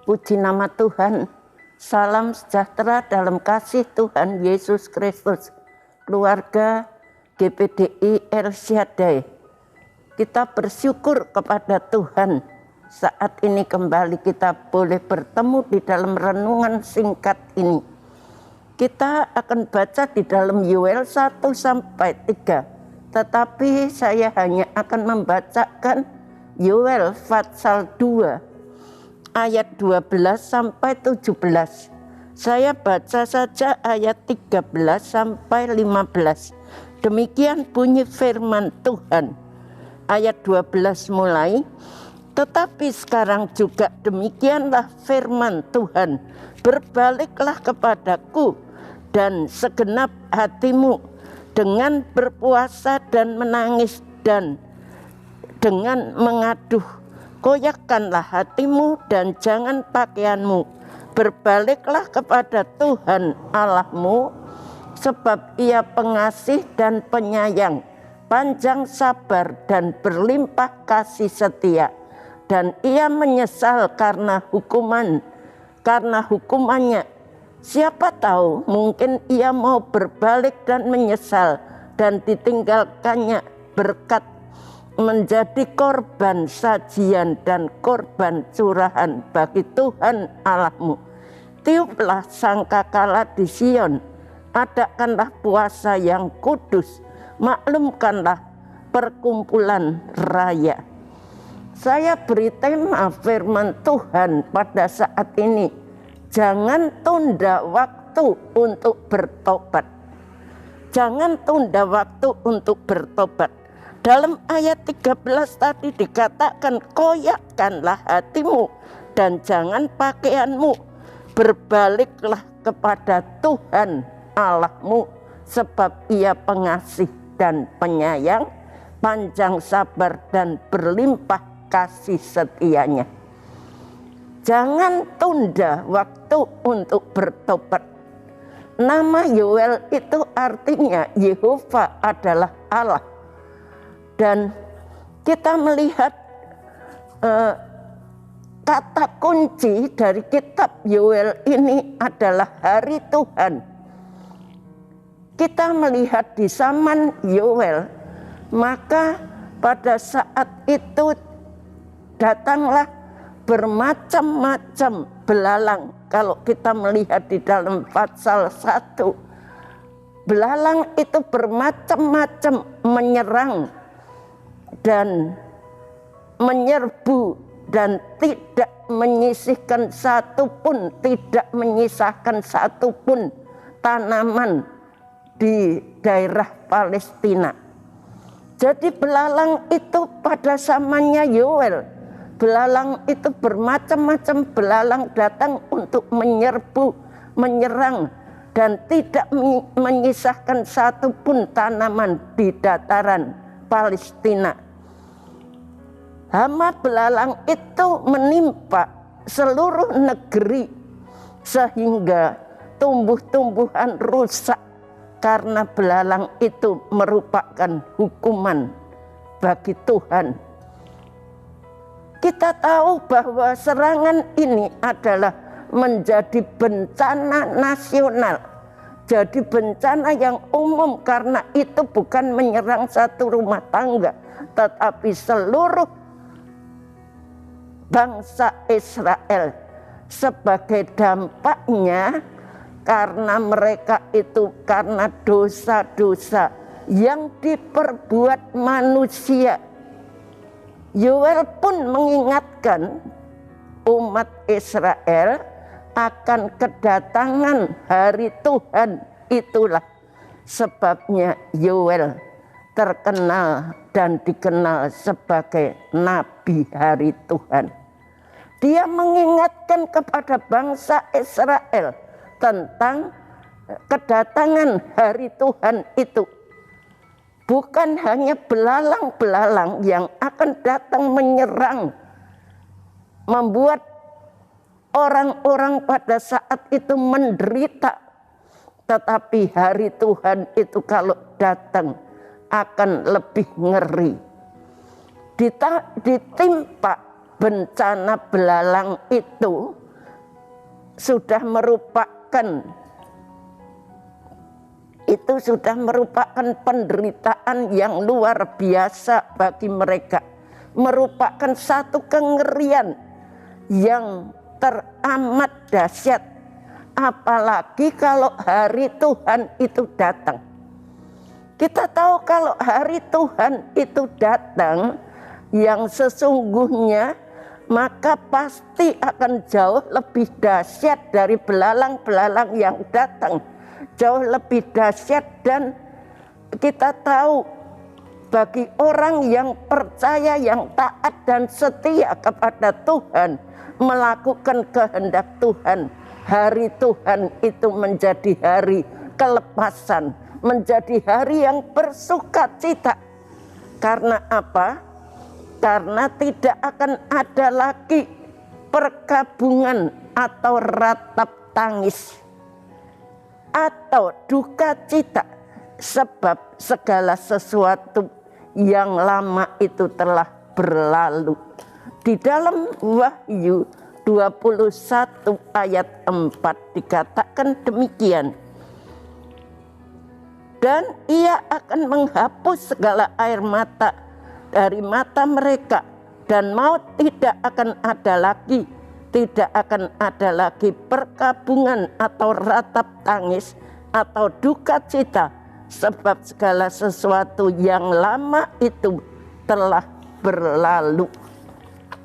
Puji nama Tuhan. Salam sejahtera dalam kasih Tuhan Yesus Kristus. Keluarga GPDI El Shaddai. Kita bersyukur kepada Tuhan. Saat ini kembali kita boleh bertemu di dalam renungan singkat ini. Kita akan baca di dalam Yoel 1 sampai 3. Tetapi saya hanya akan membacakan Yoel pasal 2. Ayat 12 sampai 17. Saya baca saja ayat 13 sampai 15. Demikian bunyi firman Tuhan. Ayat 12 mulai. Tetapi sekarang juga demikianlah firman Tuhan. Berbaliklah kepadaku dan segenap hatimu dengan berpuasa dan menangis dan dengan mengaduh. Koyakkanlah hatimu dan jangan pakaianmu. Berbaliklah kepada Tuhan Allahmu, sebab Ia pengasih dan penyayang, panjang sabar dan berlimpah kasih setia. Dan Ia menyesal karena hukumannya. Siapa tahu mungkin Ia mau berbalik dan menyesal dan ditinggalkannya berkat menjadi korban sajian dan korban curahan bagi Tuhan Allahmu. Tiuplah sangkakala di Sion, adakanlah puasa yang kudus, maklumkanlah perkumpulan raya. Saya beri tema firman Tuhan pada saat ini. Jangan tunda waktu untuk bertobat. Jangan tunda waktu untuk bertobat. Dalam ayat 13 tadi dikatakan, koyakkanlah hatimu dan jangan pakaianmu. Berbaliklah kepada Tuhan Allahmu, sebab Ia pengasih dan penyayang, panjang sabar dan berlimpah kasih setianya. Jangan tunda waktu untuk bertobat. Nama Yoel itu artinya Yehova adalah Allah. Dan kita melihat kata kunci dari kitab Yoel ini adalah hari Tuhan. Kita melihat di zaman Yoel, maka pada saat itu datanglah bermacam-macam belalang. Kalau kita melihat di dalam pasal 1, belalang itu bermacam-macam menyerang dan menyerbu dan tidak menyisihkan satupun, tidak menyisakan satupun tanaman di daerah Palestina. Jadi belalang itu pada zamannya Yoel, belalang itu bermacam-macam belalang datang untuk menyerbu, menyerang dan tidak menyisahkan satupun tanaman di dataran Palestina. Hama belalang itu menimpa seluruh negeri sehingga tumbuh-tumbuhan rusak karena belalang itu merupakan hukuman bagi Tuhan. Kita tahu bahwa serangan ini adalah menjadi bencana nasional. Jadi bencana yang umum karena itu bukan menyerang satu rumah tangga, tetapi seluruh bangsa Israel. Sebagai dampaknya karena mereka itu karena dosa-dosa yang diperbuat manusia. Yoel pun mengingatkan umat Israel akan kedatangan hari Tuhan. Itulah sebabnya Yoel terkenal dan dikenal sebagai Nabi Hari Tuhan. Dia mengingatkan kepada bangsa Israel tentang kedatangan hari Tuhan itu. Bukan hanya belalang-belalang yang akan datang menyerang, membuat orang-orang pada saat itu menderita, tetapi hari Tuhan itu kalau datang akan lebih ngeri. Ditimpa bencana belalang itu, sudah merupakan penderitaan yang luar biasa bagi mereka, merupakan satu kengerian yang teramat dahsyat, apalagi kalau hari Tuhan itu datang. Kita tahu kalau hari Tuhan itu datang yang sesungguhnya, maka pasti akan jauh lebih dahsyat dari belalang-belalang yang datang. Jauh lebih dahsyat, dan kita tahu bagi orang yang percaya, yang taat dan setia kepada Tuhan, melakukan kehendak Tuhan, hari Tuhan itu menjadi hari kelepasan, menjadi hari yang bersukacita. Karena apa? Karena tidak akan ada lagi perkabungan atau ratap tangis atau duka cita, sebab segala sesuatu yang lama itu telah berlalu. Di dalam Wahyu 21 ayat 4 dikatakan demikian. Dan ia akan menghapus segala air mata dari mata mereka, dan maut tidak akan ada lagi. Tidak akan ada lagi perkabungan atau ratap tangis atau duka cita, sebab segala sesuatu yang lama itu telah berlalu.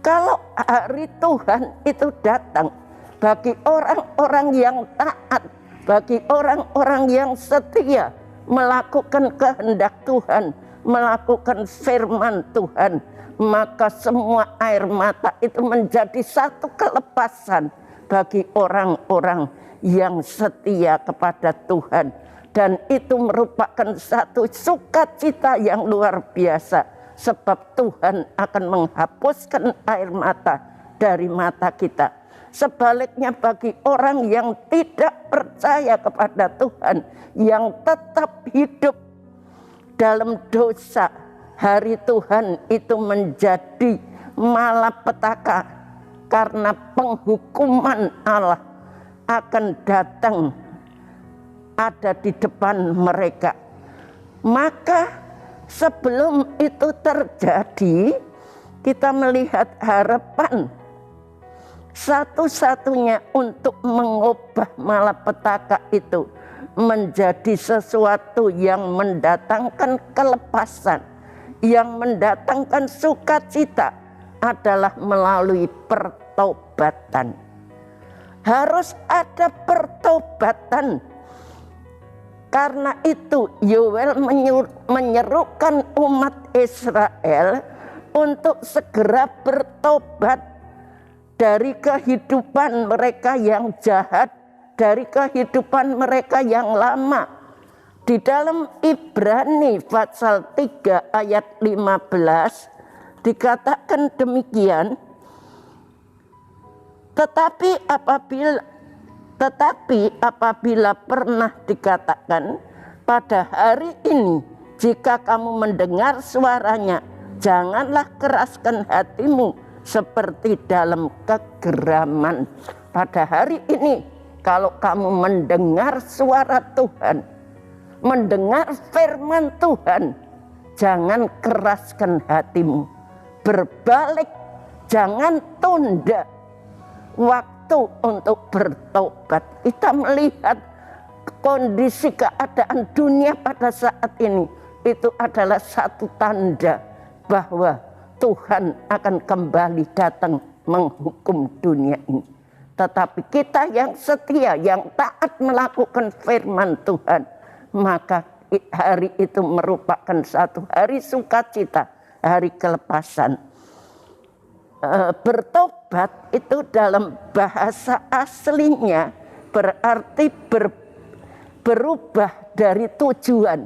Kalau hari Tuhan itu datang bagi orang-orang yang taat, bagi orang-orang yang setia melakukan kehendak Tuhan, melakukan firman Tuhan, maka semua air mata itu menjadi satu kelepasan bagi orang-orang yang setia kepada Tuhan. Dan itu merupakan satu sukacita yang luar biasa, sebab Tuhan akan menghapuskan air mata dari mata kita. Sebaliknya bagi orang yang tidak percaya kepada Tuhan, yang tetap hidup dalam dosa, hari Tuhan itu menjadi malapetaka, karena penghukuman Allah akan datang ada di depan mereka. Maka sebelum itu terjadi, kita melihat harapan satu-satunya untuk mengubah malapetaka itu menjadi sesuatu yang mendatangkan kelepasan, yang mendatangkan sukacita, adalah melalui pertobatan. Harus ada pertobatan. Karena itu Yoel menyerukan umat Israel untuk segera bertobat dari kehidupan mereka yang jahat, dari kehidupan mereka yang lama. Di dalam Ibrani pasal 3 ayat 15 dikatakan demikian. Tetapi apabila pernah dikatakan, pada hari ini jika kamu mendengar suaranya, janganlah keraskan hatimu seperti dalam kegeraman. Pada hari ini kalau kamu mendengar suara Tuhan, mendengar firman Tuhan, jangan keraskan hatimu. Berbalik, jangan tunda waktu untuk bertobat. Kita melihat kondisi keadaan dunia pada saat ini, itu adalah satu tanda bahwa Tuhan akan kembali datang menghukum dunia ini. Tetapi kita yang setia, yang taat melakukan firman Tuhan, maka hari itu merupakan satu hari sukacita, hari kelepasan. Bertobat itu dalam bahasa aslinya berarti berubah dari tujuan,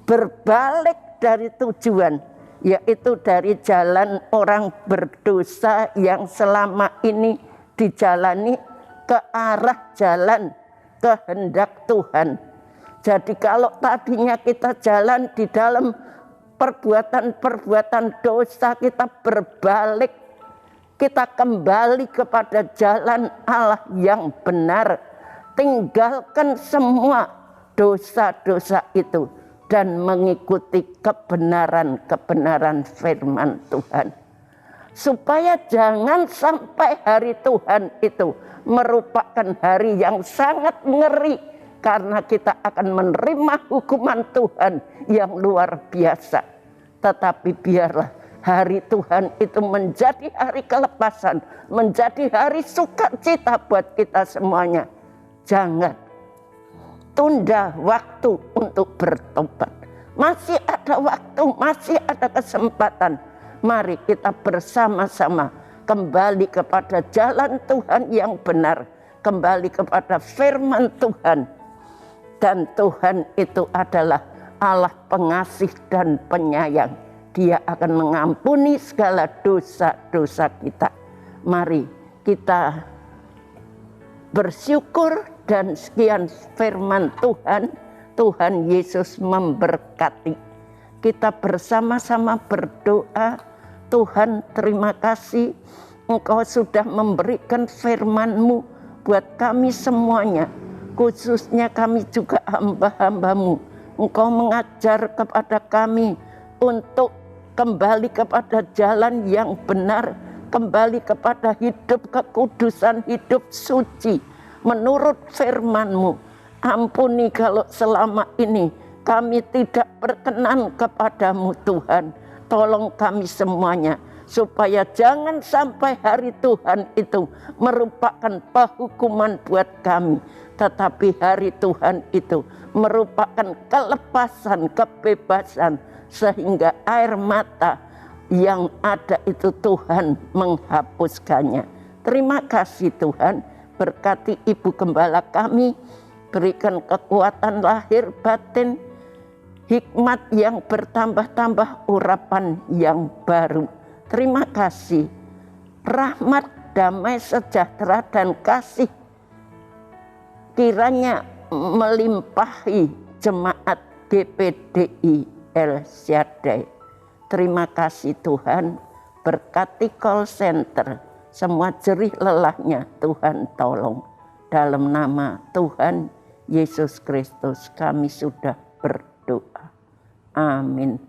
berbalik dari tujuan, yaitu dari jalan orang berdosa yang selama ini dijalani ke arah jalan kehendak Tuhan. Jadi kalau tadinya kita jalan di dalam perbuatan-perbuatan dosa, kita berbalik Kita kembali kepada jalan Allah yang benar. Tinggalkan semua dosa-dosa itu dan mengikuti kebenaran-kebenaran firman Tuhan. Supaya jangan sampai hari Tuhan itu merupakan hari yang sangat ngeri, karena kita akan menerima hukuman Tuhan yang luar biasa. Tetapi biarlah hari Tuhan itu menjadi hari kelepasan, menjadi hari sukacita buat kita semuanya. Jangan tunda waktu untuk bertobat. Masih ada waktu, masih ada kesempatan. Mari kita bersama-sama kembali kepada jalan Tuhan yang benar, kembali kepada firman Tuhan. Dan Tuhan itu adalah Allah pengasih dan penyayang. Dia akan mengampuni segala dosa-dosa kita. Mari kita bersyukur dan sekian firman Tuhan. Tuhan Yesus memberkati. Kita bersama-sama berdoa. Tuhan, terima kasih Engkau sudah memberikan firman-Mu buat kami semuanya. Khususnya kami juga hamba-hamba-Mu. Engkau mengajar kepada kami untuk kembali kepada jalan yang benar, kembali kepada hidup kekudusan, hidup suci menurut firman-Mu. Ampuni kalau selama ini kami tidak berkenan kepadamu Tuhan. Tolong kami semuanya supaya jangan sampai hari Tuhan itu merupakan penghukuman buat kami, tetapi hari Tuhan itu merupakan kelepasan, kebebasan, sehingga air mata yang ada itu Tuhan menghapuskannya. Terima kasih Tuhan, berkati Ibu Gembala kami, berikan kekuatan lahir batin, hikmat yang bertambah-tambah, urapan yang baru. Terima kasih, rahmat, damai, sejahtera, dan kasih kiranya melimpahi jemaat GPDI El Shaddai. Terima kasih Tuhan, berkati call center, semua jerih lelahnya Tuhan tolong. Dalam nama Tuhan Yesus Kristus kami sudah berdoa. Amin.